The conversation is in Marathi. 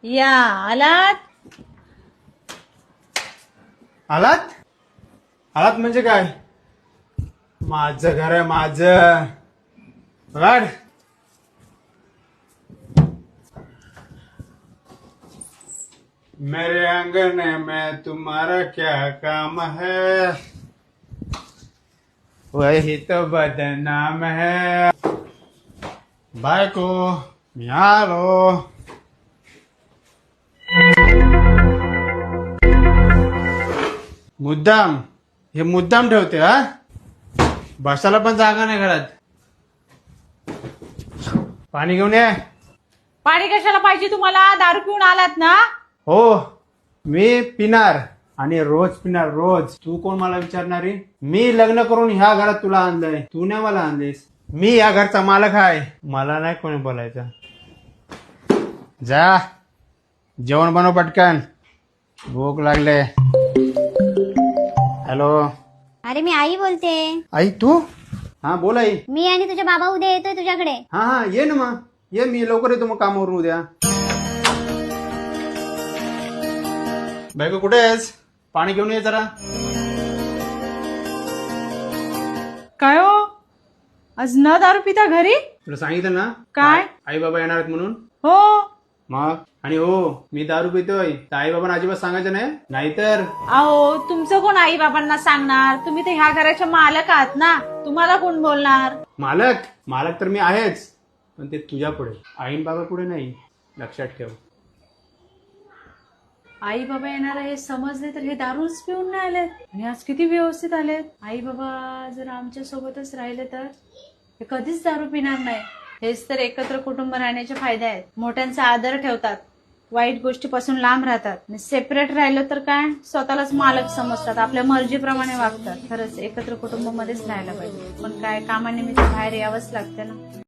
या आलात. आलात आलात म्हणजे काय? माझं घर आहे माझं. गाड मेरे अंगन में तुम्हारा क्या काम है, वही तो बदनाम है. बायको मी आलो. मुद्दाम हे मुद्दाम ठेवते हा. बसायला पण जागा नाही घरात. पाणी घेऊन ये. पाणी कशाला पाहिजे तुम्हाला? दारू पिऊन आलात ना? हो मी पिणार आणि रोज पिणार रोज. तू कोण मला विचारणारी? मी लग्न करून ह्या घरात तुला आणलंय, तू नाही मला आणलीस. मी या घरचा मालक आहे, मला नाही कोणी बोलायचं. जा जेवण बनव पटकन, भूक लागले. हॅलो अरे मी आई बोलते. आई तू? हा बोल आई. मी आणि तुझ्या बाबा उद्या येतोय तुझ्याकडे. हा हा ये ना मग ये, मी लवकर येतो मग कामावरून उद्या. बायको कुठे आहेस? पाणी घेऊन ये जरा. काय हो, आज न दारू पिता घरी? तुला सांगितलं ना काय? आई बाबा येणार आहेत म्हणून. हो. मग आणि हो मी दारू पितोय तर आई बाबांना अजिबात सांगायचं नाही, नाहीतर. अहो तुमचं कोण आई बाबांना सांगणार? तुम्ही तर ह्या घराच्या मालक आहात ना, तुम्हाला कोण बोलणार? मालक मालक तर मी आहेच, पण ते तुझ्या पुढे, आई बाबा पुढे नाही, लक्षात ठेव. आई बाबा येणार हे समजले तर हे दारूच पिऊन नाही आलेत, आणि आज किती व्यवस्थित आलेत. आई बाबा जर आमच्या सोबतच राहिले तर हे कधीच दारू पिणार नाही. हेच तर एकत्र कुटुंब राहण्याचे फायदे आहेत. मोठ्यांचा आदर ठेवतात, वाईट गोष्टीपासून लांब राहतात. आणि सेपरेट राहिलं तर काय, स्वतःलाच मालक समजतात, आपल्या मर्जीप्रमाणे वागतात. खरंच एकत्र कुटुंबामध्येच राहायला पाहिजे, पण काय कामानिमित्त बाहेर यावंच लागतं ना.